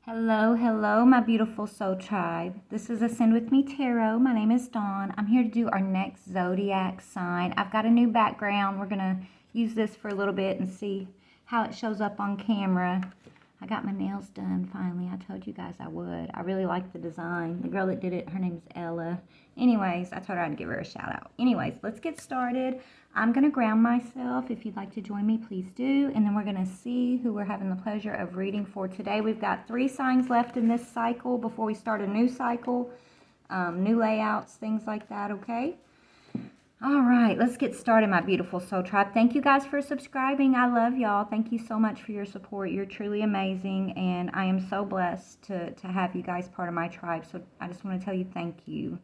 Hello, hello, my beautiful soul tribe. This is Ascend With Me Tarot. My name is Dawn. I'm here to do our next zodiac sign. I've got a new background. We're going to use this for a little bit and see how it shows up on camera. I got my nails done finally. I told you guys I would. I really like the design. The girl that did it, her name is Ella. Anyways, I told her I'd give her a shout out. Anyways, let's get started. I'm going to ground myself. If you'd like to join me, please do. And then we're going to see who we're having the pleasure of reading for today. We've got 3 signs left in this cycle before we start a new cycle. New layouts, things like that, okay? All right, let's get started, my beautiful soul tribe. Thank you guys for subscribing. I love y'all. Thank you so much for your support. You're truly amazing, and I am so blessed to have you guys part of my tribe. So I just want to tell you thank you.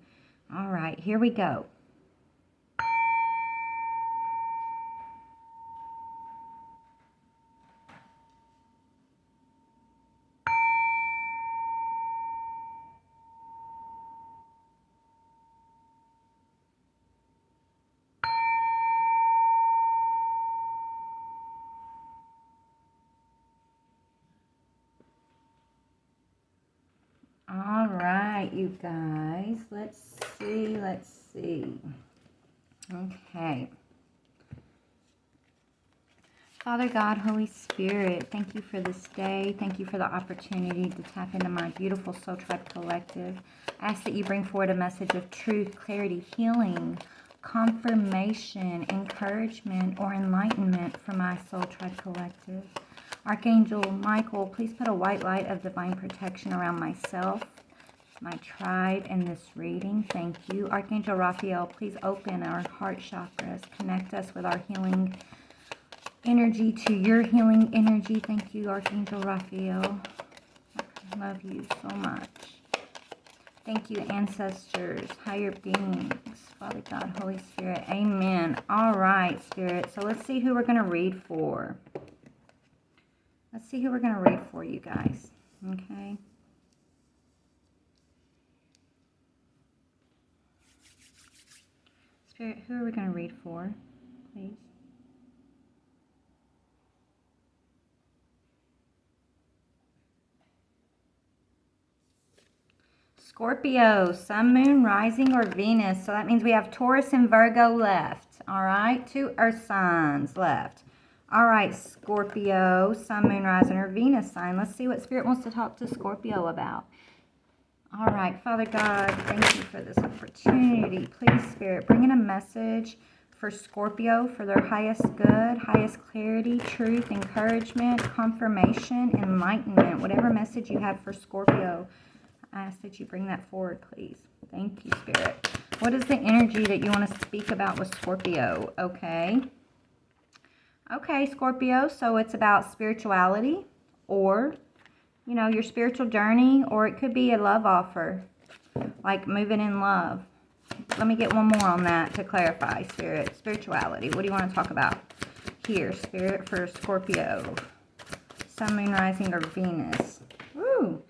All right, here we go. All right, you guys, let's see. Okay. Father God, Holy Spirit, thank you for this day. Thank you for the opportunity to tap into my beautiful Soul Tribe Collective. I ask that you bring forward a message of truth, clarity, healing, confirmation, encouragement, or enlightenment for my Soul Tribe Collective. Archangel Michael, please put a white light of divine protection around myself, my tribe, and this reading. Thank you. Archangel Raphael, please open our heart chakras. Connect us with our healing energy to your healing energy. Thank you, Archangel Raphael. I love you so much. Thank you, ancestors, higher beings, Father God, Holy Spirit. Amen. All right, Spirit. So let's see who we're going to read for. Let's see who we're going to read for, you guys. Okay. Spirit, who are we going to read for, please? Scorpio, Sun, Moon, Rising, or Venus. So that means we have Taurus and Virgo left. All right, 2 Earth signs left. All right, Scorpio, Sun, Moon, Rising, or Venus sign. Let's see what Spirit wants to talk to Scorpio about. All right, Father God, thank you for this opportunity. Please, Spirit, bring in a message for Scorpio for their highest good, highest clarity, truth, encouragement, confirmation, enlightenment. Whatever message you have for Scorpio, I ask that you bring that forward, please. Thank you, Spirit. What is the energy that you want to speak about with Scorpio? Okay. Okay, Scorpio, so it's about spirituality or, you know, your spiritual journey, or it could be a love offer, like moving in love. Let me get one more on that to clarify, Spirit. Spirituality. What do you want to talk about here, Spirit, for Scorpio? Sun, Moon, Rising, or Venus? Ooh.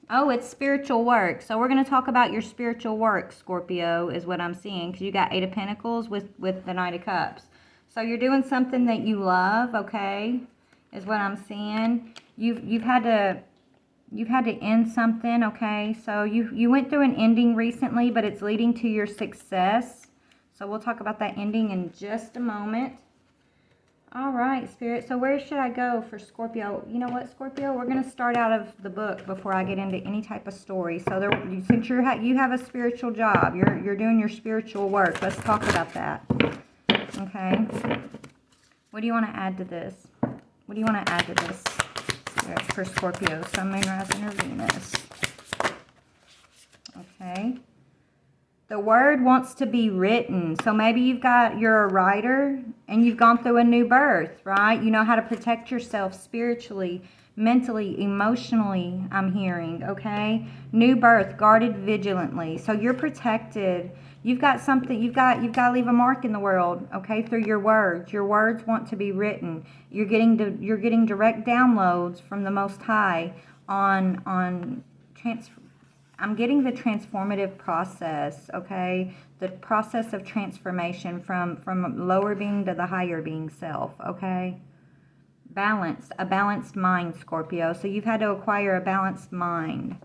Oh, it's spiritual work. So we're going to talk about your spiritual work, Scorpio, is what I'm seeing, because you got 8 of Pentacles with the Knight of Cups. So you're doing something that you love, okay, is what I'm seeing. You've had to end something, okay? So you went through an ending recently, but it's leading to your success. So we'll talk about that ending in just a moment. All right, Spirit. So where should I go for Scorpio? You know what, Scorpio? We're going to start out of the book before I get into any type of story. So since you have a spiritual job, you're doing your spiritual work. Let's talk about that. Okay. What do you want to add to this? What do you want to add to this, Spirit, for Scorpio, Sun, Moon, Rising, or Venus? Okay. The word wants to be written. So maybe you're a writer and you've gone through a new birth, right? You know how to protect yourself spiritually, mentally, emotionally, I'm hearing, okay? New birth, guarded vigilantly. So you're protected. You've got something, you've got to leave a mark in the world, okay, through your words. Your words want to be written. You're getting direct downloads from the Most High on I'm getting the transformative process, okay? The process of transformation from lower being to the higher being self, okay? a balanced mind, Scorpio. So you've had to acquire a balanced mind.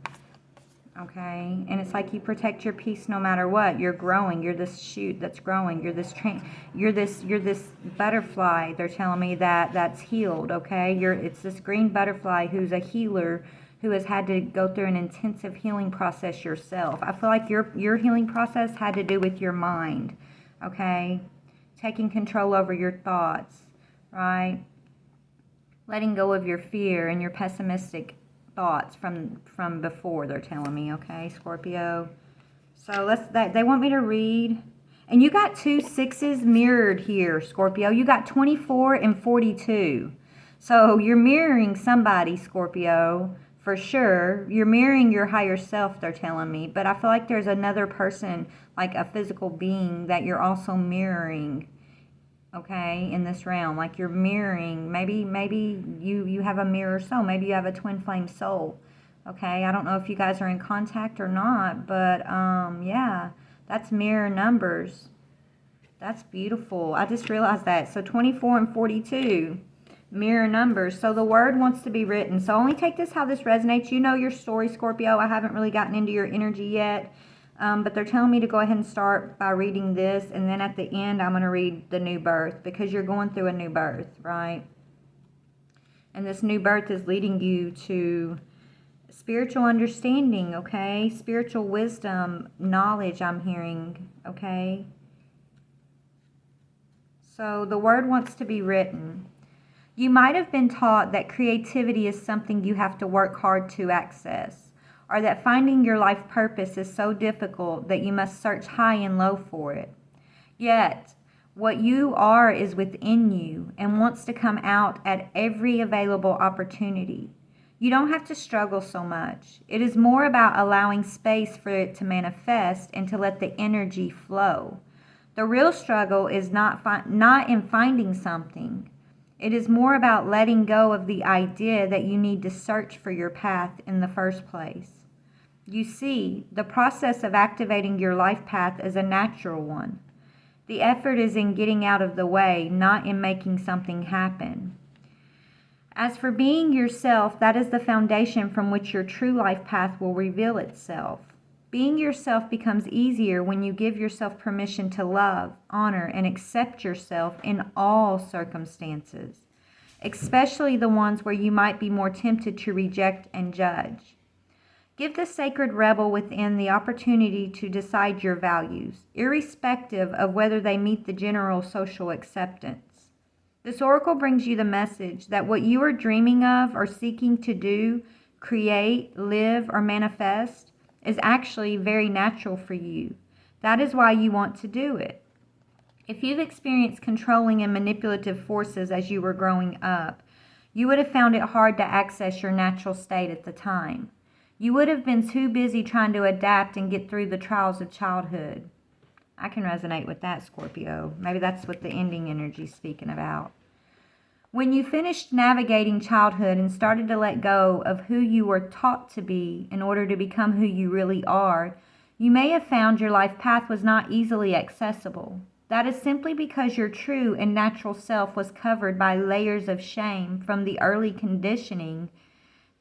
Okay, and it's like you protect your peace no matter what. You're growing. You're this shoot that's growing. You're this butterfly. They're telling me that's healed. Okay, it's this green butterfly who's a healer, who has had to go through an intensive healing process yourself. I feel like your healing process had to do with your mind. Okay, taking control over your thoughts, right? Letting go of your fear and your pessimistic thoughts from before, they're telling me. Okay, Scorpio. So they want me to read, and you got 2 6s mirrored here, Scorpio. You got 24 and 42. So you're mirroring somebody, Scorpio, for sure. You're mirroring your higher self, they're telling me. But I feel like there's another person, like a physical being, that you're also mirroring. Okay, in this realm, like you're mirroring. Maybe you have a mirror soul. Maybe you have a twin flame soul. Okay, I don't know if you guys are in contact or not, but yeah, that's mirror numbers. That's beautiful. I just realized that. So 24 and 42, mirror numbers. So the word wants to be written. So only take this how this resonates. You know your story, Scorpio. I haven't really gotten into your energy yet. But they're telling me to go ahead and start by reading this, and then at the end I'm going to read the new birth, because you're going through a new birth, right? And this new birth is leading you to spiritual understanding, okay? Spiritual wisdom, knowledge, I'm hearing, okay? So the word wants to be written. You might have been taught that creativity is something you have to work hard to access, or that finding your life purpose is so difficult that you must search high and low for it. Yet, what you are is within you and wants to come out at every available opportunity. You don't have to struggle so much. It is more about allowing space for it to manifest and to let the energy flow. The real struggle is not in finding something. It is more about letting go of the idea that you need to search for your path in the first place. You see, the process of activating your life path is a natural one. The effort is in getting out of the way, not in making something happen. As for being yourself, that is the foundation from which your true life path will reveal itself. Being yourself becomes easier when you give yourself permission to love, honor, and accept yourself in all circumstances, especially the ones where you might be more tempted to reject and judge. Give the sacred rebel within the opportunity to decide your values, irrespective of whether they meet the general social acceptance. This oracle brings you the message that what you are dreaming of or seeking to do, create, live, or manifest is actually very natural for you. That is why you want to do it. If you've experienced controlling and manipulative forces as you were growing up, you would have found it hard to access your natural state at the time. You would have been too busy trying to adapt and get through the trials of childhood. I can resonate with that, Scorpio. Maybe that's what the ending energy is speaking about. When you finished navigating childhood and started to let go of who you were taught to be in order to become who you really are, you may have found your life path was not easily accessible. That is simply because your true and natural self was covered by layers of shame from the early conditioning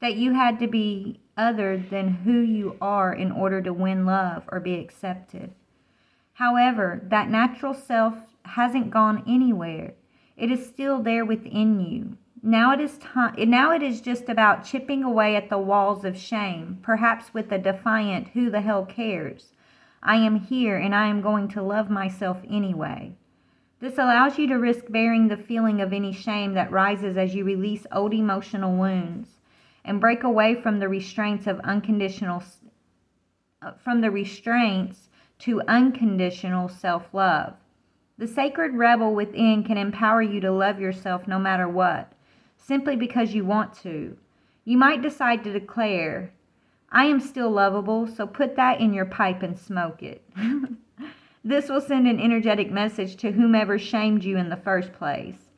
that you had to be other than who you are in order to win love or be accepted. However, that natural self hasn't gone anywhere. It is still there within you. Now it is just about chipping away at the walls of shame, perhaps with a defiant "who the hell cares? I am here and I am going to love myself anyway." This allows you to risk bearing the feeling of any shame that rises as you release old emotional wounds and break away from the restraints to unconditional self-love. The sacred rebel within can empower you to love yourself no matter what, simply because you want to. You might decide to declare, "I am still lovable, so put that in your pipe and smoke it." This will send an energetic message to whomever shamed you in the first place,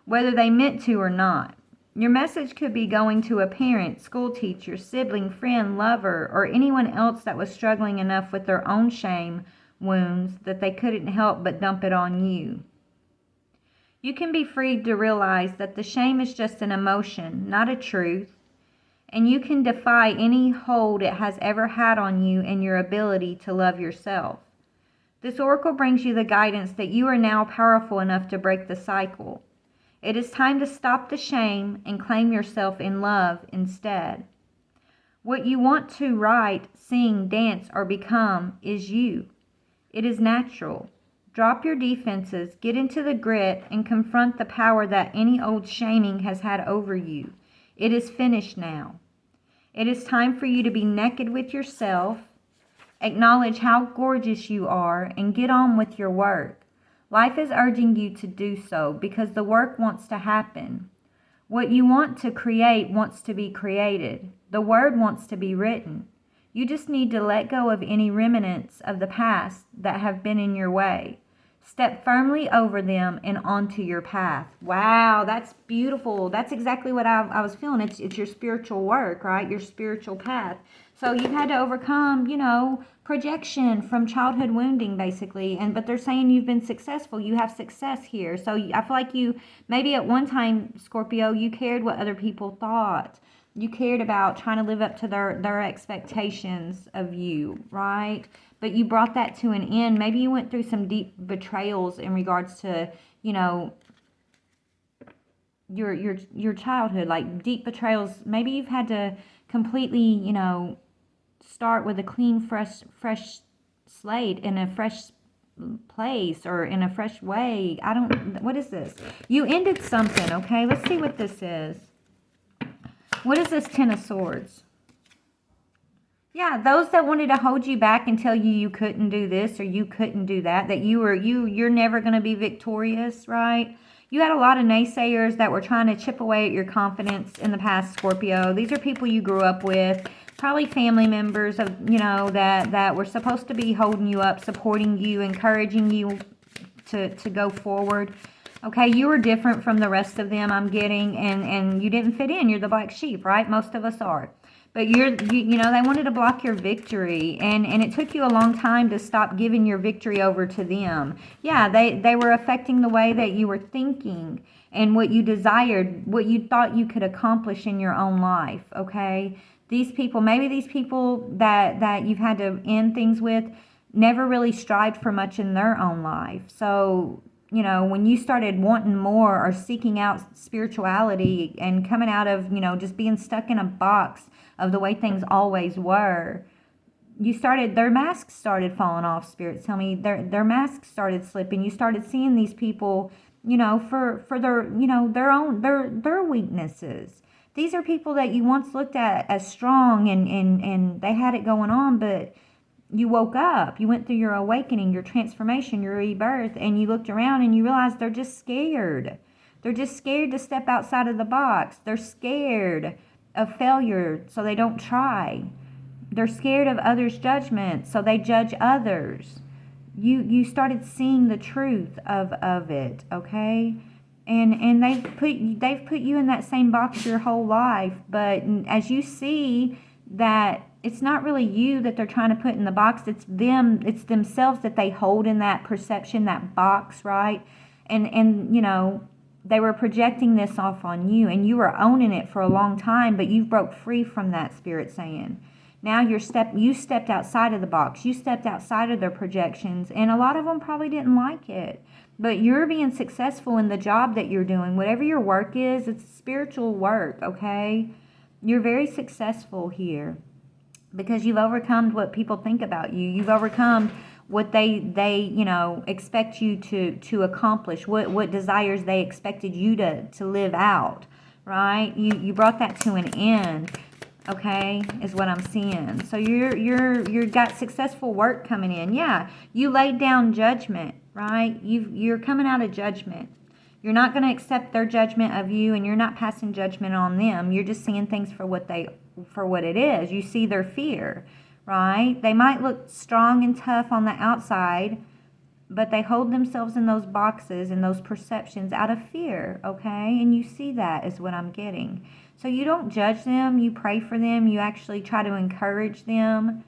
whether they meant to or not. Your message could be going to a parent, school teacher, sibling, friend, lover, or anyone else that was struggling enough with their own shame wounds that they couldn't help but dump it on you. You can be freed to realize that the shame is just an emotion, not a truth, and you can defy any hold it has ever had on you and your ability to love yourself. This oracle brings you the guidance that you are now powerful enough to break the cycle. It is time to stop the shame and claim yourself in love instead. What you want to write, sing, dance, or become is you. It is natural. Drop your defenses, get into the grit, and confront the power that any old shaming has had over you. It is finished now. It is time for you to be naked with yourself, acknowledge how gorgeous you are, and get on with your work. Life is urging you to do so because the work wants to happen. What you want to create wants to be created. The word wants to be written. You just need to let go of any remnants of the past that have been in your way. Step firmly over them and onto your path. Wow, that's beautiful. That's exactly what I was feeling. It's your spiritual work, right? Your spiritual path. So you've had to overcome, projection from childhood wounding, basically. But they're saying you've been successful. You have success here. So I feel like you, maybe at one time, Scorpio, you cared what other people thought. You cared about trying to live up to their expectations of you, right? But you brought that to an end. Maybe you went through some deep betrayals in regards to, your childhood, like deep betrayals. Maybe you've had to completely, start with a clean, fresh slate in a fresh place or in a fresh way. What is this? You ended something, okay? Let's see what this is. What is this Ten of Swords? Yeah, those that wanted to hold you back and tell you couldn't do this or you couldn't do that, that you're never going to be victorious, right? You had a lot of naysayers that were trying to chip away at your confidence in the past, Scorpio. These are people you grew up with, probably family members of, that were supposed to be holding you up, supporting you, encouraging you to go forward. Okay, you were different from the rest of them, I'm getting, and you didn't fit in. You're the black sheep, right? Most of us are. But they wanted to block your victory, and it took you a long time to stop giving your victory over to them. Yeah, they were affecting the way that you were thinking and what you desired, what you thought you could accomplish in your own life, okay? Maybe these people that you've had to end things with never really strived for much in their own life. So, when you started wanting more or seeking out spirituality and coming out of, just being stuck in a box of the way things always were, their masks started falling off. Spirits tell me their masks started slipping. You started seeing these people, for their, their weaknesses. These are people that you once looked at as strong and they had it going on, but you woke up, you went through your awakening, your transformation, your rebirth, and you looked around and you realized they're just scared. They're just scared to step outside of the box. They're scared of failure, so they don't try. They're scared of others' judgment, so they judge others. You started seeing the truth of it, okay? And they've put you in that same box your whole life, but as you see that it's not really you that they're trying to put in the box, it's themselves that they hold in that perception, that box, right? And they were projecting this off on you, and you were owning it for a long time, but you broke free from that, Spirit saying. Now you stepped outside of the box. You stepped outside of their projections, and a lot of them probably didn't like it. But you're being successful in the job that you're doing. Whatever your work is, it's spiritual work, okay? You're very successful here because you've overcome what people think about you. You've overcome what they expect you to accomplish, what desires they expected you to live out, right? You brought that to an end. Okay, is what I'm seeing. So you're got successful work coming in. Yeah, you laid down judgment, right? You're coming out of judgment. You're not going to accept their judgment of you, and you're not passing judgment on them. You're just seeing things for what it is. You see their fear, right? They might look strong and tough on the outside, but they hold themselves in those boxes and those perceptions out of fear, okay? And you see that is what I'm getting. So you don't judge them, you pray for them, you actually try to encourage them,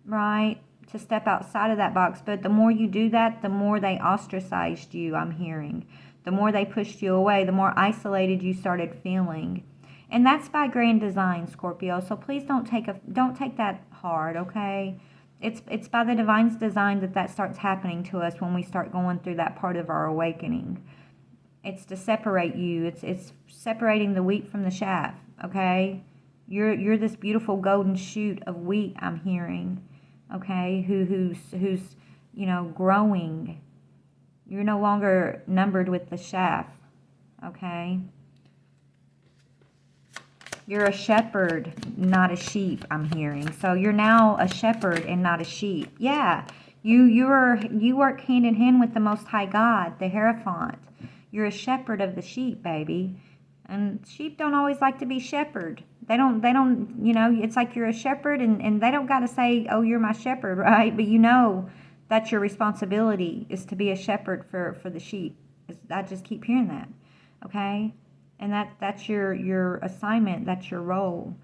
right, to step outside of that box. But the more you do that, the more they ostracized you, I'm hearing. the more they pushed you away, the more isolated you started feeling. And that's by grand design, Scorpio. So please don't take that hard, okay? It's by the divine's design that starts happening to us when we start going through that part of our awakening. It's to separate you. It's separating the wheat from the chaff, okay? You're this beautiful golden shoot of wheat, I'm hearing, okay? Who's growing. You're no longer numbered with the chaff, okay? You're a shepherd, not a sheep, I'm hearing. So you're now a shepherd and not a sheep. Yeah, you work hand in hand with the Most High God, the Hierophant. You're a shepherd of the sheep, baby. And sheep don't always like to be shepherded. They don't, it's like you're a shepherd and they don't got to say, oh, you're my shepherd, right? But that's your responsibility, is to be a shepherd for the sheep. I just keep hearing that, okay? And that's your assignment, that's your role.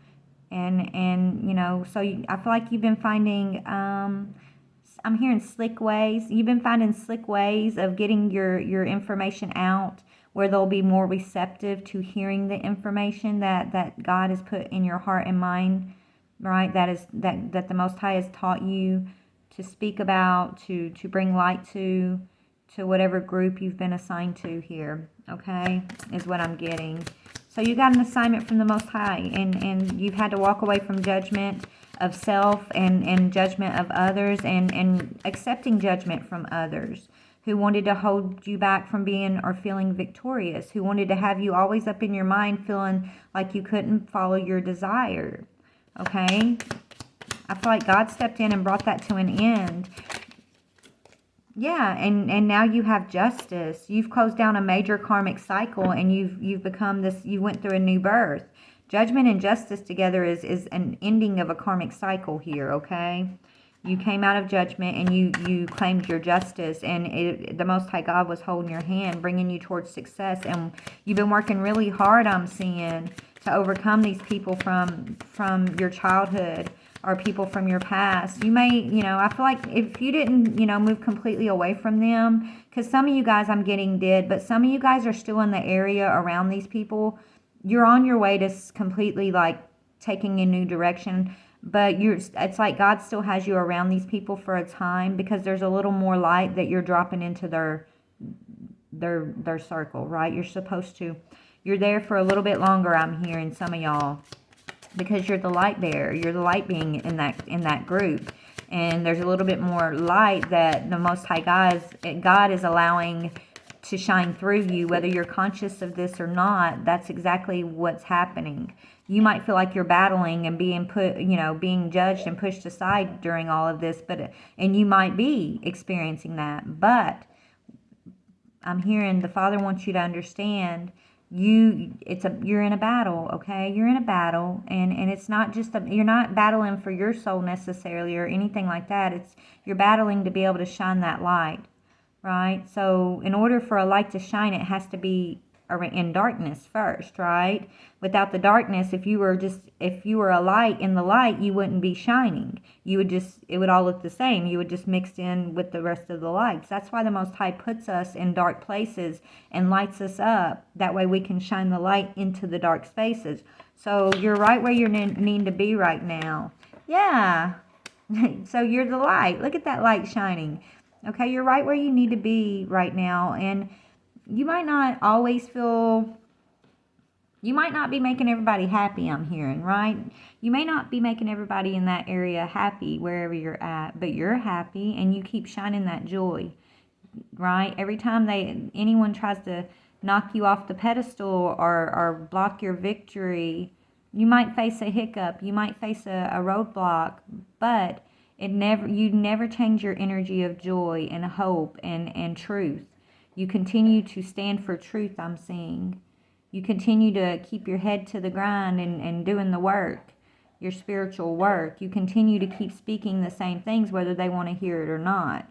And so I feel like you've been finding, I'm hearing slick ways. You've been finding slick ways of getting your information out, where they'll be more receptive to hearing the information that God has put in your heart and mind, right? That the Most High has taught you to speak about, to bring light to whatever group you've been assigned to here, okay, is what I'm getting. So you got an assignment from the Most High, and you've had to walk away from judgment of self and judgment of others, and accepting judgment from others who wanted to hold you back from being or feeling victorious, who wanted to have you always up in your mind feeling like you couldn't follow your desire, okay? I feel like God stepped in and brought that to an end. Yeah, and now you have justice. You've closed down a major karmic cycle, and you've become this, you went through a new birth. Judgment and justice together is an ending of a karmic cycle here, okay? You came out of judgment and you claimed your justice, and the Most High God was holding your hand, bringing you towards success, and you've been working really hard, I'm seeing, to overcome these people from your childhood, or people from your past. You may, I feel like if you didn't, move completely away from them, because some of you guys I'm getting did, but some of you guys are still in the area around these people. You're on your way to completely like taking a new direction, but it's like God still has you around these people for a time, because there's a little more light that you're dropping into their circle, right? You're there for a little bit longer, I'm hearing, some of y'all, because you're the light bearer. You're the light being in that group. And there's a little bit more light that the Most High God is allowing to shine through you, whether you're conscious of this or not. That's exactly what's happening. You might feel like you're battling and being judged and pushed aside during all of this, and you might be experiencing that. But I'm hearing the Father wants you to understand, you're in a battle, okay? You're in a battle, and it's not just you're not battling for your soul necessarily or anything like that. You're battling to be able to shine that light, right? So in order for a light to shine, it has to be in darkness first, right? Without the darkness, if you were a light in the light, you wouldn't be shining. It would all look the same. You would just mix in with the rest of the lights. That's why the Most High puts us in dark places and lights us up. That way we can shine the light into the dark spaces. So you're right where you need to be right now. Yeah. So you're the light. Look at that light shining. Okay, you're right where you need to be right now, and you might not be making everybody happy, I'm hearing, right? You may not be making everybody in that area happy wherever you're at, but you're happy, and you keep shining that joy, right? Every time anyone tries to knock you off the pedestal or block your victory, you might face a hiccup, you might face a roadblock, but you never change your energy of joy and hope and truth. You continue to stand for truth, I'm seeing. You continue to keep your head to the grind and doing the work, your spiritual work. You continue to keep speaking the same things, whether they want to hear it or not.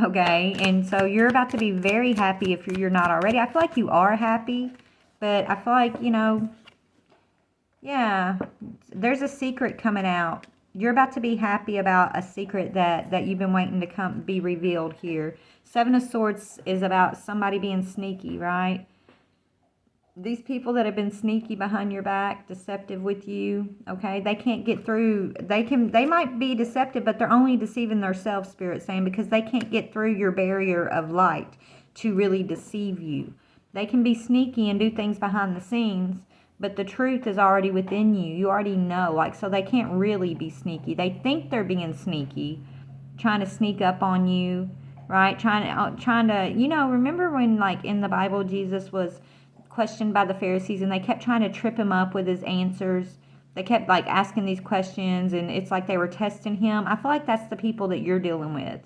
Okay? And so you're about to be very happy if you're not already. I feel like you are happy, but I feel like, yeah, there's a secret coming out. You're about to be happy about a secret that you've been waiting to be revealed here. Seven of Swords is about somebody being sneaky, right? These people that have been sneaky behind your back, deceptive with you, okay, they can't get through. They might be deceptive, but they're only deceiving themselves, Spirit saying, because they can't get through your barrier of light to really deceive you. They can be sneaky and do things behind the scenes, but the truth is already within you. You already know, like, so they can't really be sneaky. They think they're being sneaky, trying to sneak up on you, right? Trying to, remember when, like, in the Bible, Jesus was questioned by the Pharisees and they kept trying to trip him up with his answers. They kept, like, asking these questions, and it's like they were testing him. I feel like that's the people that you're dealing with,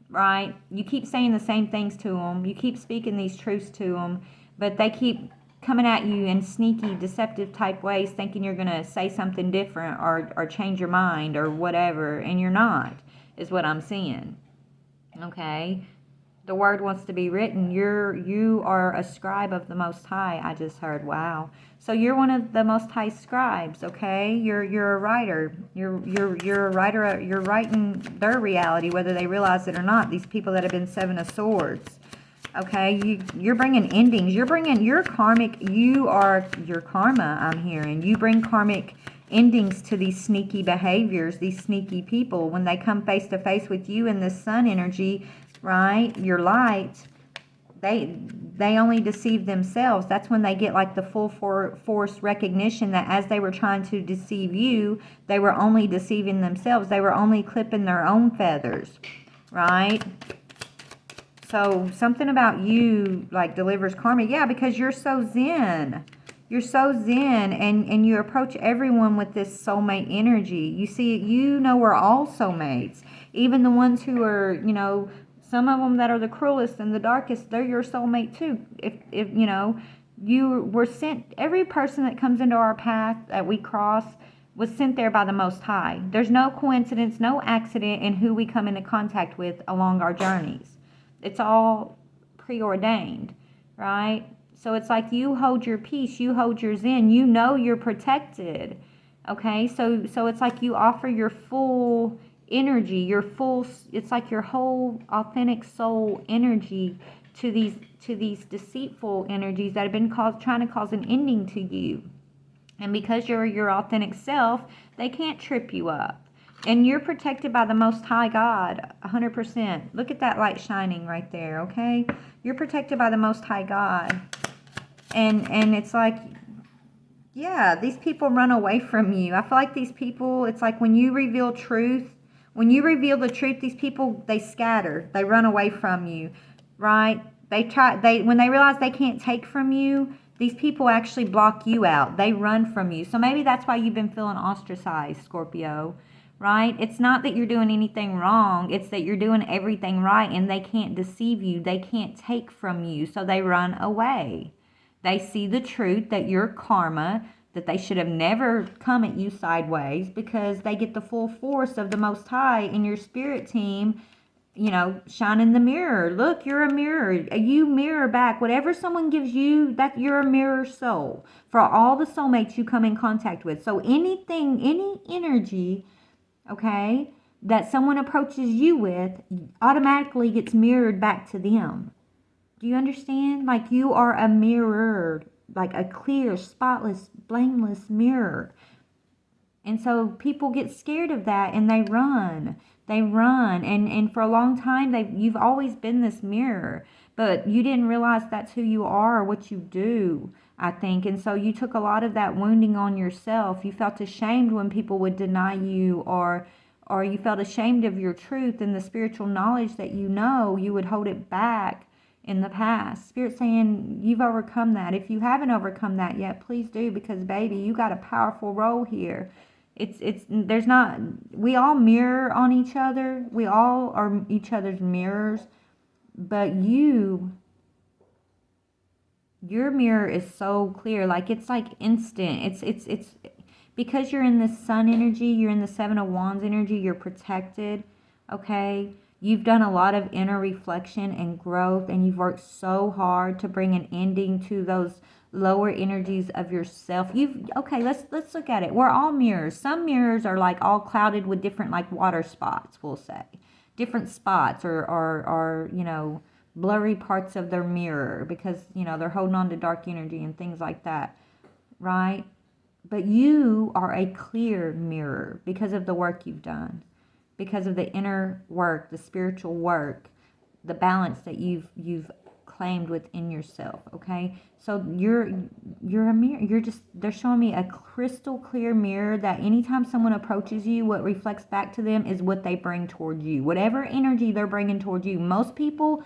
right? You keep saying the same things to them. You keep speaking these truths to them, but they keep coming at you in sneaky, deceptive type ways, thinking you're going to say something different or change your mind or whatever, and you're not, is what I'm seeing. Okay? The word wants to be written. You are a scribe of the Most High. I just heard. Wow. So you're one of the Most High scribes. Okay. You're a writer. You're a writer. You're writing their reality, whether they realize it or not. These people that have been Seven of Swords. Okay. You're bringing endings. You're bringing your karmic. You are your karma. I'm hearing you bring karmic endings to these sneaky behaviors. These sneaky people, when they come face to face with you in this sun energy, right, your light, they only deceive themselves. That's when they get, like, the full force recognition that as they were trying to deceive you, they were only deceiving themselves. They were only clipping their own feathers, right? So something about you, like, delivers karma. Yeah, because you're so zen. You're so zen, and you approach everyone with this soulmate energy. You see, we're all soulmates. Even the ones who are, some of them that are the cruelest and the darkest, they're your soulmate too. If you were sent, every person that comes into our path that we cross was sent there by the Most High. There's no coincidence, no accident in who we come into contact with along our journeys. It's all preordained, right? So it's like you hold your peace, you hold your zen, you're protected, okay? So it's like you offer your full energy, it's like your whole authentic soul energy to these deceitful energies that have been trying to cause an ending to you. And because you're your authentic self, they can't trip you up. And you're protected by the Most High God, 100%. Look at that light shining right there, okay? You're protected by the Most High God. And it's like, yeah, these people run away from you. I feel like these people, it's like when you reveal the truth, these people, they scatter. They run away from you, right? When they realize they can't take from you, these people actually block you out. They run from you. So maybe that's why you've been feeling ostracized, Scorpio, right? It's not that you're doing anything wrong. It's that you're doing everything right, and they can't deceive you. They can't take from you, so they run away. They see the truth that your karma, that they should have never come at you sideways, because they get the full force of the Most High in your spirit team, shining the mirror. Look, you're a mirror. You mirror back. Whatever someone gives you, that you're a mirror soul for all the soulmates you come in contact with. So any energy, okay, that someone approaches you with automatically gets mirrored back to them. Do you understand? Like, you are a mirror, like a clear, spotless, blameless mirror. And so people get scared of that and they run. And for a long time, you've always been this mirror, but you didn't realize that's who you are or what you do, I think. And so you took a lot of that wounding on yourself. You felt ashamed when people would deny you, or you felt ashamed of your truth and the spiritual knowledge that you would hold it back in the past. Spirit saying you've overcome that. If you haven't overcome that yet, please do, because baby, you got a powerful role here. We all mirror on each other. We all are each other's mirrors, but your mirror is so clear. Like, it's like instant. It's because you're in the sun energy, you're in the Seven of Wands energy, you're protected, okay? You've done a lot of inner reflection and growth, and you've worked so hard to bring an ending to lower energies of yourself. Okay, let's look at it. We're all mirrors. Some mirrors are like all clouded with different like water spots, we'll say. Different spots or you know, blurry parts of their mirror because, you know, they're holding on to dark energy and things like that, right? But you are a clear mirror because of the work you've done, because of the inner work, the spiritual work, the balance that you've claimed within yourself. Okay, so you're a mirror. They're showing me a crystal clear mirror that anytime someone approaches you, what reflects back to them is what they bring toward you, whatever energy they're bringing toward you. Most people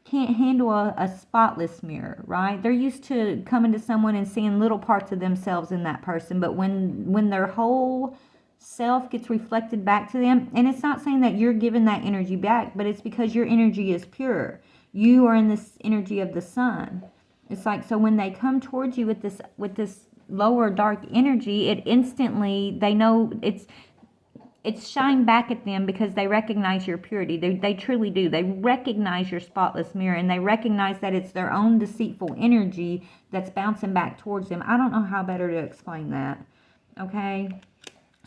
can't handle a spotless mirror, right? They're used to coming to someone and seeing little parts of themselves in that person, but when their whole self gets reflected back to them, and it's not saying that you're giving that energy back, but it's because your energy is pure. You are in this energy of the sun. It's like, so when they come towards you with this lower dark energy, it instantly, they know it's shined back at them because they recognize your purity. They truly do. They recognize your spotless mirror, and they recognize that it's their own deceitful energy that's bouncing back towards them. I don't know how better to explain that. Okay?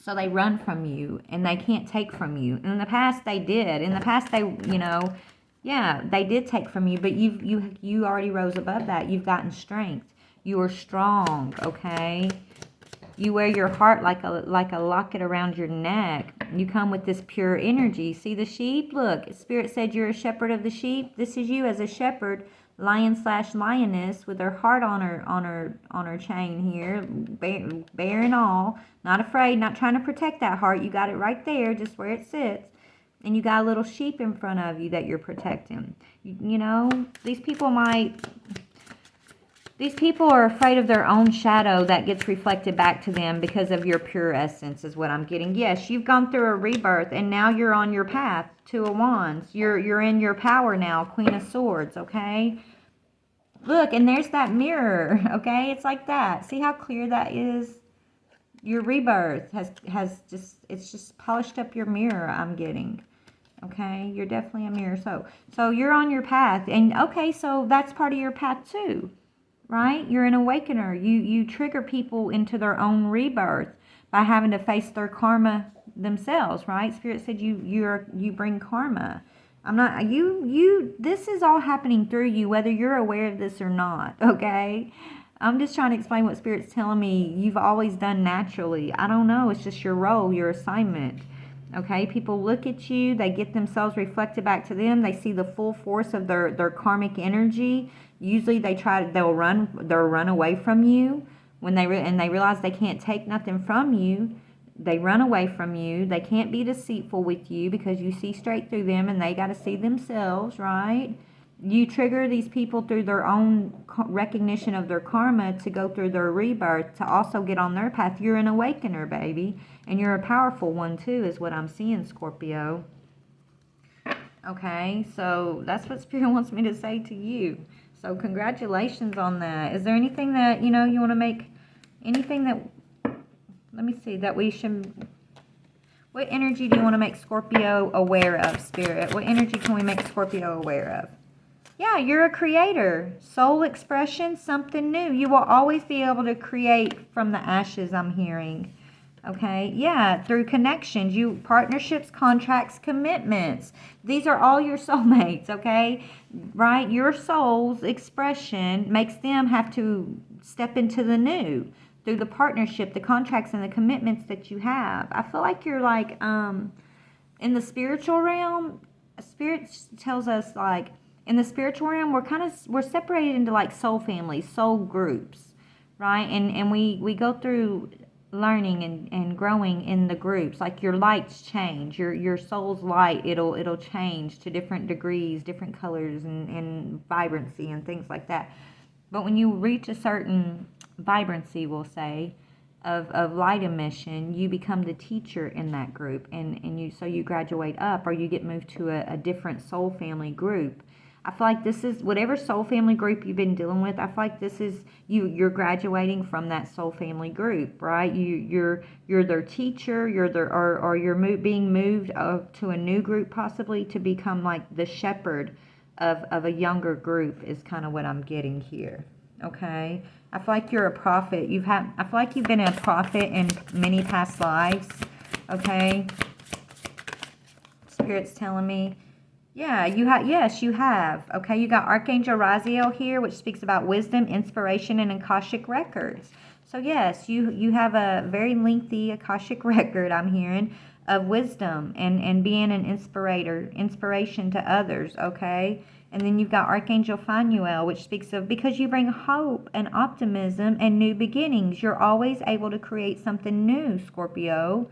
So they run from you, and they can't take from you. In the past, they did. In the past, they, you know, yeah, they did take from you, but you already rose above that. You've gotten strength. You are strong, okay? You wear your heart like a locket around your neck. You come with this pure energy. See the sheep? Look, Spirit said you're a shepherd of the sheep. This is you as a shepherd, lion/lioness, with her heart on her chain here, bare and all, not afraid, not trying to protect that heart. You got it right there, just where it sits. And you got a little sheep in front of you that you're protecting. You know, these people are afraid of their own shadow that gets reflected back to them because of your pure essence, is what I'm getting. Yes, you've gone through a rebirth, and now you're on your path. Two of Wands. You're in your power now, Queen of Swords, okay? Look, and there's that mirror, okay? It's like that. See how clear that is? Your rebirth has just polished up your mirror, I'm getting. Okay? You're definitely a mirror. So you're on your path. And okay, so that's part of your path too. Right? You're an awakener. You trigger people into their own rebirth by having to face their karma themselves, right? Spirit said you bring karma. I'm not this is all happening through you, whether you're aware of this or not, okay? I'm just trying to explain what Spirit's telling me you've always done naturally. I don't know, it's just your role, your assignment. Okay, people look at you, they get themselves reflected back to them, they see the full force of their karmic energy. Usually they'll run away from you when they realize they can't take nothing from you. They run away from you. They can't be deceitful with you because you see straight through them, and they got to see themselves, right? You trigger these people through their own recognition of their karma to go through their rebirth, to also get on their path. You're an awakener, baby. And you're a powerful one, too, is what I'm seeing, Scorpio. Okay, so that's what Spirit wants me to say to you. So congratulations on that. Is there anything that, you know, you want to make, anything that, let me see, that we should, what energy do you want to make Scorpio aware of, Spirit? What energy can we make Scorpio aware of? Yeah, you're a creator. Soul expression, something new. You will always be able to create from the ashes, I'm hearing. Okay, yeah, through connections, partnerships, contracts, commitments. These are all your soulmates, okay? Right? Your soul's expression makes them have to step into the new through the partnership, the contracts, and the commitments that you have. I feel like you're like, in the spiritual realm, Spirit tells us like, in the spiritual realm, we're separated into like soul families, soul groups, right? And we go through learning and growing in the groups. Like your lights change, your soul's light, it'll change to different degrees, different colors and vibrancy and things like that. But when you reach a certain vibrancy, we'll say, of light emission, you become the teacher in that group, and you graduate up, or you get moved to a different soul family group. I feel like this is whatever soul family group you've been dealing with. I feel like this is you're graduating from that soul family group, right? You're their teacher. You're being moved to a new group, possibly to become like the shepherd of a younger group is kind of what I'm getting here. Okay, I feel like you're a prophet. I feel like you've been a prophet in many past lives. Okay, Spirit's telling me, yeah, you have. Yes, you have. Okay, you got Archangel Raziel here, which speaks about wisdom, inspiration, and Akashic records. So yes, you have a very lengthy Akashic record, I'm hearing, of wisdom and being an inspiration to others. Okay. And then you've got Archangel Phanuel, which speaks of because you bring hope and optimism and new beginnings. You're always able to create something new, Scorpio.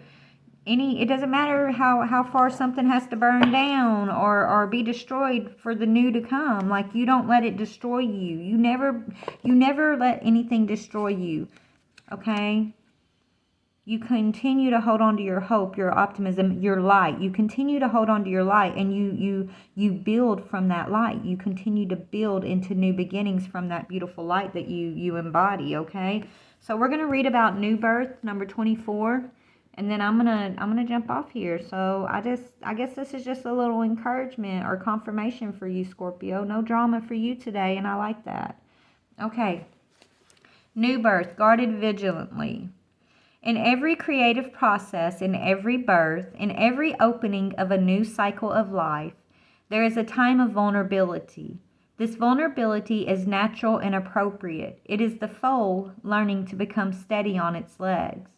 It doesn't matter how far something has to burn down or be destroyed for the new to come. Like, you don't let it destroy you. You never let anything destroy you. Okay? You continue to hold on to your hope, your optimism, your light. You continue to hold on to your light, and you build from that light. You continue to build into new beginnings from that beautiful light that you embody, okay? So we're going to read about new birth, number 24, and then I'm going to jump off here. So I guess this is just a little encouragement or confirmation for you, Scorpio. No drama for you today, and I like that. Okay. New birth, guarded vigilantly. In every creative process, in every birth, in every opening of a new cycle of life, there is a time of vulnerability. This vulnerability is natural and appropriate. It is the foal learning to become steady on its legs.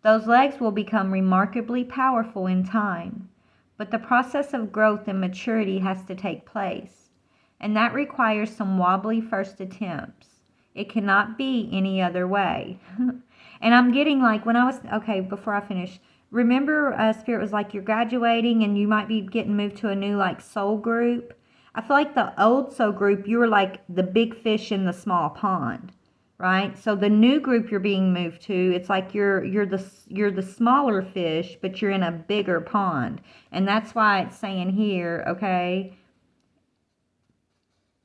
Those legs will become remarkably powerful in time, but the process of growth and maturity has to take place, and that requires some wobbly first attempts. It cannot be any other way. And I'm getting like when I was, okay, before I finish, remember Spirit was like you're graduating and you might be getting moved to a new like soul group. I feel like the old soul group, you were like the big fish in the small pond, right? So the new group you're being moved to, it's like you're the smaller fish, but you're in a bigger pond. And that's why it's saying here, okay,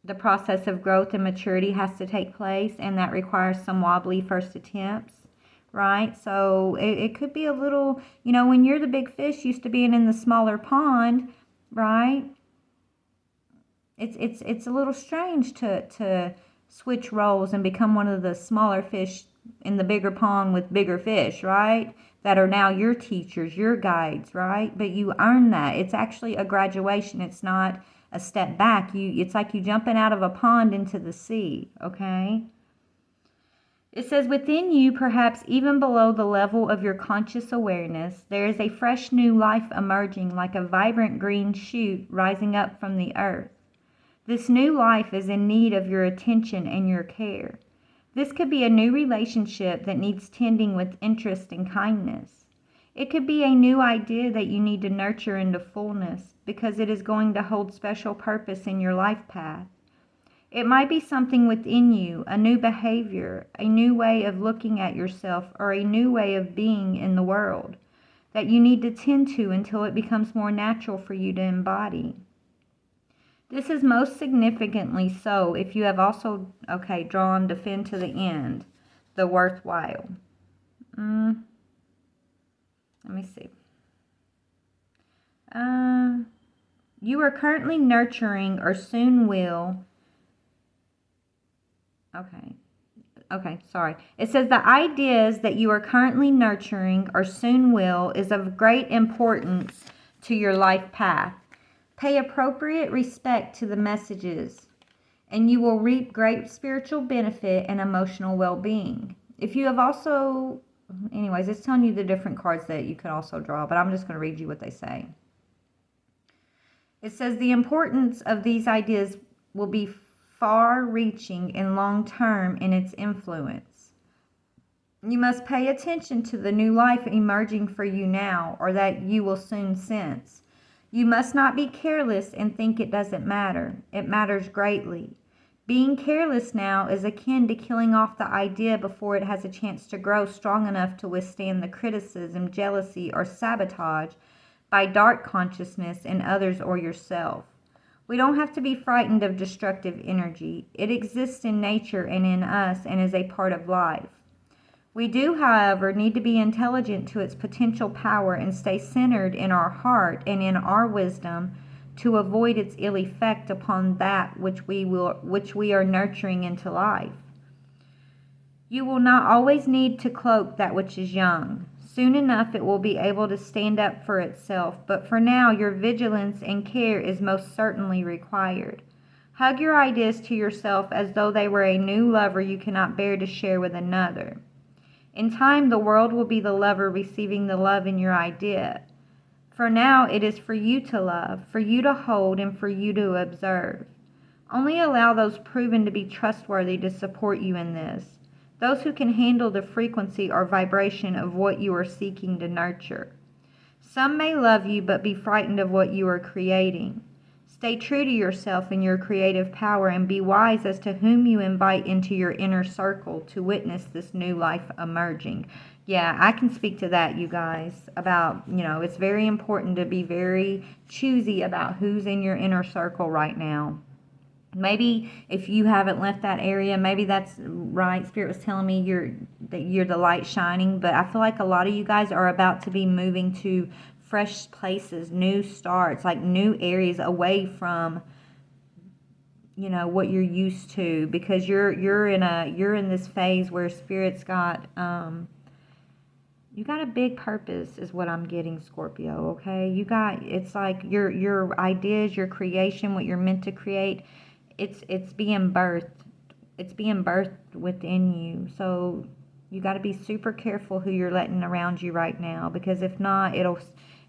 the process of growth and maturity has to take place, and that requires some wobbly first attempts. Right? So it could be a little, when you're the big fish used to being in the smaller pond, right? It's a little strange to switch roles and become one of the smaller fish in the bigger pond with bigger fish, right? That are now your teachers, your guides, right? But you earn that. It's actually a graduation. It's not a step back. It's like you jumping out of a pond into the sea, okay? It says, within you, perhaps even below the level of your conscious awareness, there is a fresh new life emerging like a vibrant green shoot rising up from the earth. This new life is in need of your attention and your care. This could be a new relationship that needs tending with interest and kindness. It could be a new idea that you need to nurture into fullness because it is going to hold special purpose in your life path. It might be something within you, a new behavior, a new way of looking at yourself, or a new way of being in the world that you need to tend to until it becomes more natural for you to embody. This is most significantly so if you have also, drawn defend to the end, the worthwhile. Let me see. You are currently nurturing or soon will. Sorry. It says the ideas that you are currently nurturing or soon will is of great importance to your life path. Pay appropriate respect to the messages, and you will reap great spiritual benefit and emotional well-being. If you have also, anyways, it's telling you the different cards that you could also draw, but I'm just going to read you what they say. It says the importance of these ideas will be far-reaching and long-term in its influence. You must pay attention to the new life emerging for you now, or that you will soon sense. You must not be careless and think it doesn't matter. It matters greatly. Being careless now is akin to killing off the idea before it has a chance to grow strong enough to withstand the criticism, jealousy, or sabotage by dark consciousness in others or yourself. We don't have to be frightened of destructive energy. It exists in nature and in us and is a part of life. We do, however, need to be intelligent to its potential power and stay centered in our heart and in our wisdom to avoid its ill effect upon that which we are nurturing into life. You will not always need to cloak that which is young. Soon enough it will be able to stand up for itself, but for now your vigilance and care is most certainly required. Hug your ideas to yourself as though they were a new lover you cannot bear to share with another. In time the world will be the lover receiving the love in your idea. For now it is for you to love, for you to hold, and for you to observe. Only allow those proven to be trustworthy to support you in this. Those who can handle the frequency or vibration of what you are seeking to nurture. Some may love you but be frightened of what you are creating. Stay true to yourself and your creative power, and be wise as to whom you invite into your inner circle to witness this new life emerging. Yeah, I can speak to that, you guys, about, it's very important to be very choosy about who's in your inner circle right now. Maybe if you haven't left that area, maybe that's right. Spirit was telling me that you're the light shining, but I feel like a lot of you guys are about to be moving to fresh places, new starts, like new areas away from what you're used to, because you're in this phase where Spirit's got you got a big purpose is what I'm getting, Scorpio, okay? It's like your ideas, your creation, what you're meant to create, it's being birthed. It's being birthed within you. So you got to be super careful who you're letting around you right now, because if not,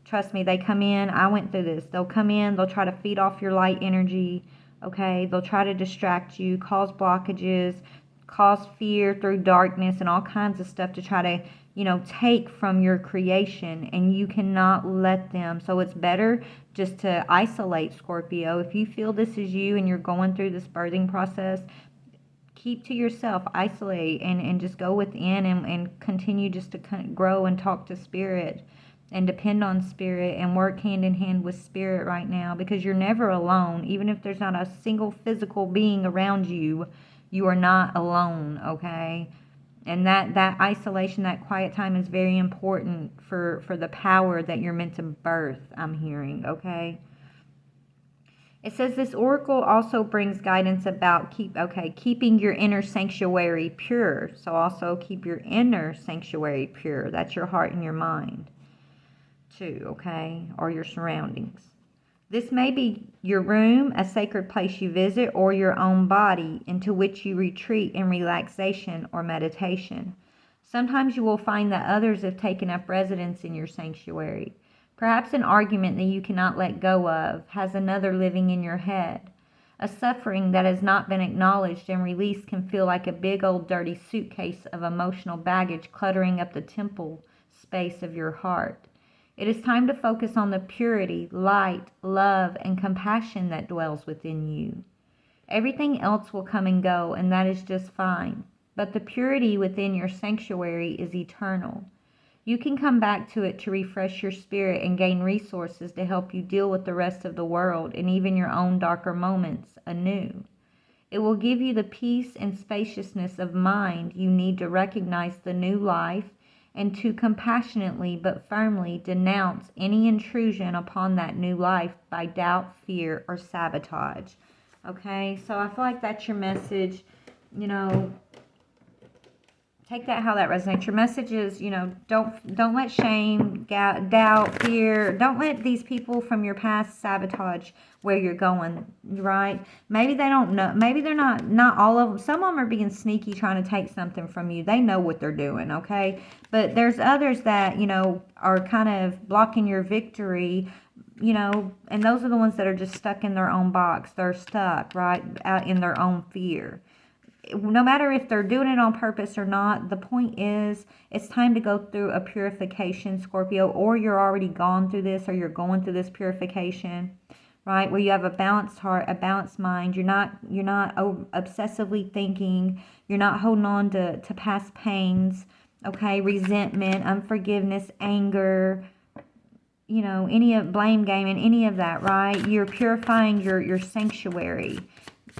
trust me, they come in. I went through this. They'll come in, they'll try to feed off your light energy, okay? They'll try to distract you, cause blockages, cause fear through darkness and all kinds of stuff to try to, take from your creation, and you cannot let them. So it's better just to isolate, Scorpio. If you feel this is you and you're going through this birthing process, keep to yourself, isolate, and just go within and continue just to grow and talk to Spirit and depend on Spirit and work hand in hand with Spirit right now, because you're never alone. Even if there's not a single physical being around you, you are not alone, okay? And that isolation, that quiet time is very important for the power that you're meant to birth, I'm hearing, okay? It says this oracle also brings guidance about keeping your inner sanctuary pure. So also keep your inner sanctuary pure. That's your heart and your mind too, okay? Or your surroundings. This may be your room, a sacred place you visit, or your own body into which you retreat in relaxation or meditation. Sometimes you will find that others have taken up residence in your sanctuary. Perhaps an argument that you cannot let go of has another living in your head. A suffering that has not been acknowledged and released can feel like a big old dirty suitcase of emotional baggage cluttering up the temple space of your heart. It is time to focus on the purity, light, love, and compassion that dwells within you. Everything else will come and go, and that is just fine. But the purity within your sanctuary is eternal. You can come back to it to refresh your spirit and gain resources to help you deal with the rest of the world and even your own darker moments anew. It will give you the peace and spaciousness of mind you need to recognize the new life and to compassionately but firmly denounce any intrusion upon that new life by doubt, fear, or sabotage. Okay, so I feel like that's your message. Take that how that resonates. Your message is, don't let shame, doubt, fear, don't let these people from your past sabotage where you're going, right? Maybe they don't know. Maybe they're not all of them. Some of them are being sneaky trying to take something from you. They know what they're doing, okay? But there's others that, are kind of blocking your victory, and those are the ones that are just stuck in their own box. They're stuck, right, out in their own fear. No matter if they're doing it on purpose or not, the point is it's time to go through a purification, Scorpio, or you're already gone through this, or you're going through this purification, right? Where you have a balanced heart, a balanced mind. You're not obsessively thinking. You're not holding on to past pains, okay? Resentment, unforgiveness, anger, any of blame game and any of that, right? You're purifying your sanctuary.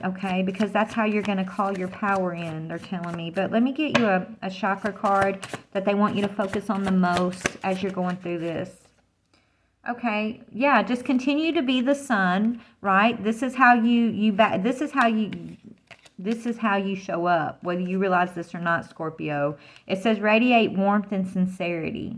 Okay, because that's how you're going to call your power in, they're telling me. But let me get you a chakra card that they want you to focus on the most as you're going through this. Okay, yeah, just continue to be the sun, right? This is how this is how you show up, whether you realize this or not, Scorpio. It says radiate warmth and sincerity.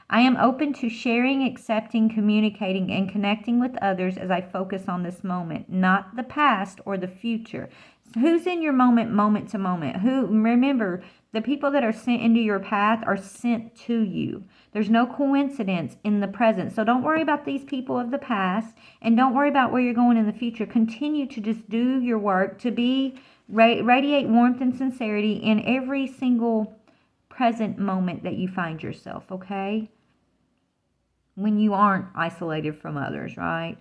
I am open to sharing, accepting, communicating, and connecting with others as I focus on this moment, not the past or the future. So who's in your moment, moment to moment? Who, remember, the people that are sent into your path are sent to you. There's no coincidence in the present. So don't worry about these people of the past, and don't worry about where you're going in the future. Continue to just do your work, to be radiate warmth and sincerity in every single present moment that you find yourself, okay? When you aren't isolated from others, right?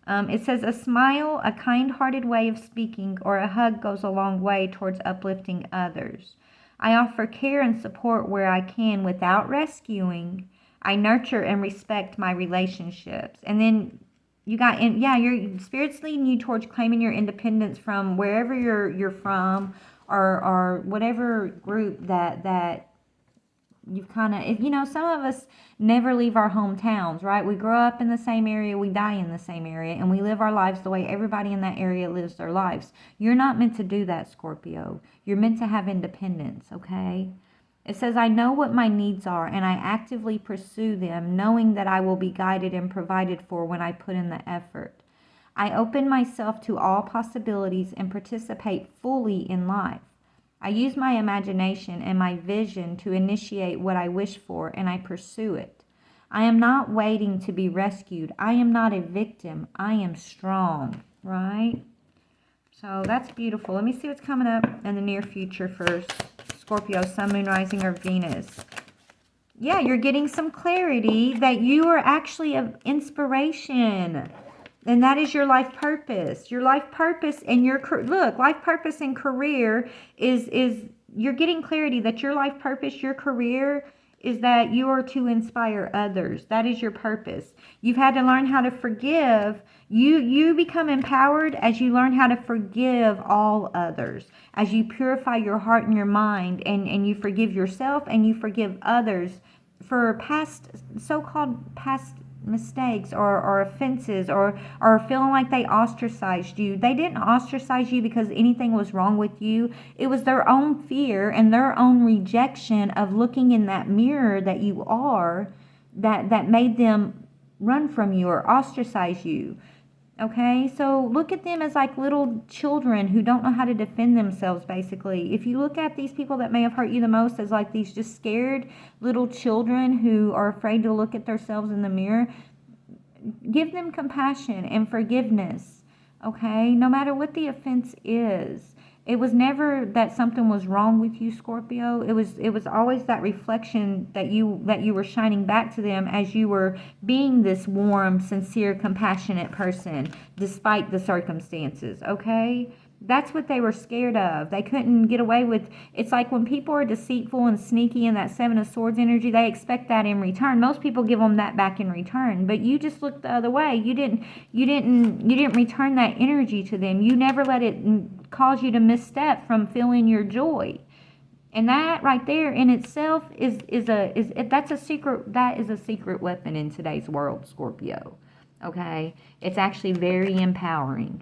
It says a smile, a kind-hearted way of speaking, or a hug goes a long way towards uplifting others. I offer care and support where I can without rescuing. I nurture and respect my relationships. And then you got, yeah, your spirit's leading you towards claiming your independence from wherever you're from, or whatever group that you've kind of, you know, some of us never leave our hometowns, right? We grow up in the same area, we die in the same area, and we live our lives the way everybody in that area lives their lives. You're not meant to do that, Scorpio. You're meant to have independence, okay? It says, I know what my needs are, and I actively pursue them, knowing that I will be guided and provided for when I put in the effort. I open myself to all possibilities and participate fully in life. I use my imagination and my vision to initiate what I wish for, and I pursue it. I am not waiting to be rescued. I am not a victim. I am strong, right? So that's beautiful. Let me see what's coming up in the near future for Scorpio, Sun, Moon, Rising, or Venus. Yeah, you're getting some clarity that you are actually of inspiration. And that is your life purpose. Your life purpose and your look, life purpose and career is you're getting clarity that your life purpose, your career is that you are to inspire others. That is your purpose. You've had to learn how to forgive. You become empowered as you learn how to forgive all others. As you purify your heart and your mind, and you forgive yourself and you forgive others for past, so-called past mistakes or offenses, or feeling like they ostracized you. They didn't ostracize you because anything was wrong with you. It was their own fear and their own rejection of looking in that mirror that you are, that made them run from you or ostracize you. Okay, so look at them as like little children who don't know how to defend themselves, basically. If you look at these people that may have hurt you the most as like these just scared little children who are afraid to look at themselves in the mirror, give them compassion and forgiveness, okay? No matter what the offense is. It was never that something was wrong with you, Scorpio. It was always that reflection that you were shining back to them as you were being this warm, sincere, compassionate person despite the circumstances, okay? That's what they were scared of. They couldn't get away with. It's like when people are deceitful and sneaky in that Seven of Swords energy, they expect that in return. Most people give them that back in return, but you just looked the other way. You didn't return that energy to them. You never let it cause you to misstep from feeling your joy. And that right there in itself is a secret weapon in today's world, Scorpio. Okay? It's actually very empowering.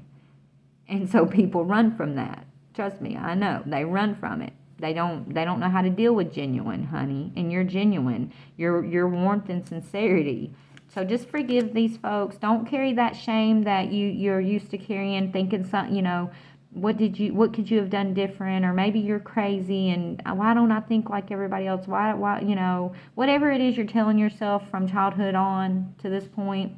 And so people run from that. Trust me, I know. They run from it. They don't know how to deal with genuine, honey. And you're genuine. Your warmth and sincerity. So just forgive these folks. Don't carry that shame that you're used to carrying, thinking something, what could you have done different, or maybe you're crazy and why don't I think like everybody else? Why whatever it is you're telling yourself from childhood on to this point,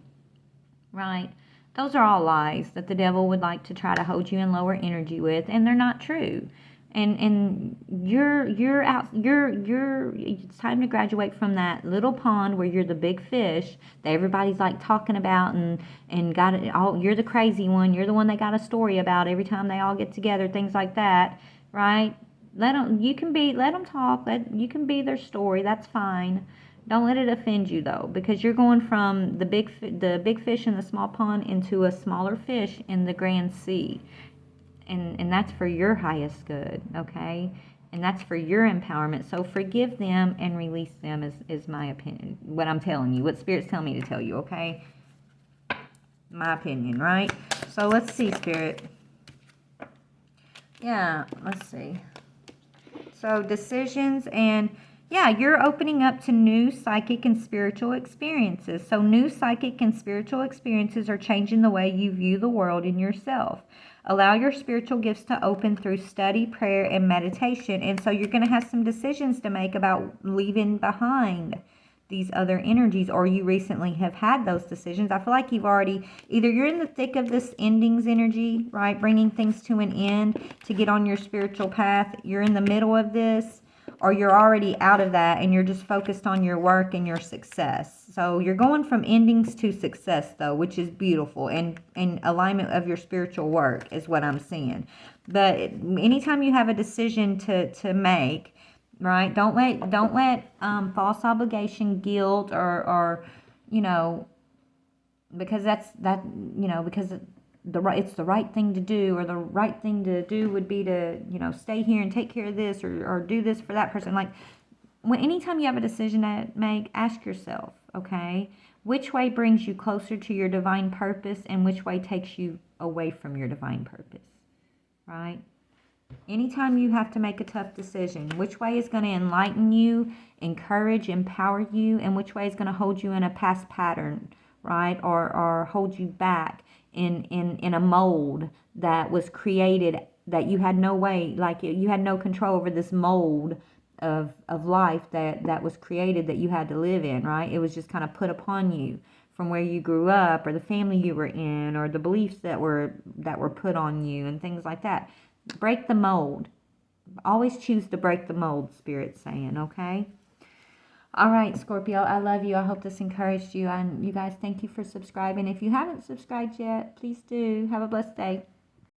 right? Those are all lies that the devil would like to try to hold you in lower energy with, and they're not true. And you're out. It's time to graduate from that little pond where you're the big fish that everybody's like talking about and got it all. You're the crazy one. You're the one they got a story about every time they all get together. Things like that, right? Let them talk. You can be their story. That's fine. Don't let it offend you, though, because you're going from the big fish in the small pond into a smaller fish in the grand sea. And that's for your highest good, okay? And that's for your empowerment. So forgive them and release them is my opinion. What I'm telling you. What Spirit's telling me to tell you, okay? My opinion, right? So let's see, Spirit. Yeah, let's see. So decisions and... yeah, you're opening up to new psychic and spiritual experiences. So new psychic and spiritual experiences are changing the way you view the world and yourself. Allow your spiritual gifts to open through study, prayer, and meditation. And so you're going to have some decisions to make about leaving behind these other energies, or you recently have had those decisions. I feel like you've already, either you're in the thick of this endings energy, right, bringing things to an end to get on your spiritual path. You're in the middle of this, or you're already out of that and you're just focused on your work and your success. So you're going from endings to success, though, which is beautiful, and alignment of your spiritual work is what I'm seeing. But anytime you have a decision to make, right, don't let false obligation, guilt, or you know, because it's the right thing to do, or the right thing to do would be to, stay here and take care of this, or do this for that person. Like, anytime you have a decision to make, ask yourself, okay, which way brings you closer to your divine purpose, and which way takes you away from your divine purpose, right? Anytime you have to make a tough decision, which way is going to enlighten you, encourage, empower you, and which way is going to hold you in a past pattern, right? Or hold you back in a mold that was created, that you had no way, like you had no control over this mold of life that was created, that you had to live in, right? It was just kind of put upon you from where you grew up, or the family you were in, or the beliefs that were put on you, and things like that. Break the mold. Always choose to break the mold, Spirit's saying, okay? All right, Scorpio, I love you. I hope this encouraged you. And you guys, thank you for subscribing. If you haven't subscribed yet, please do. Have a blessed day.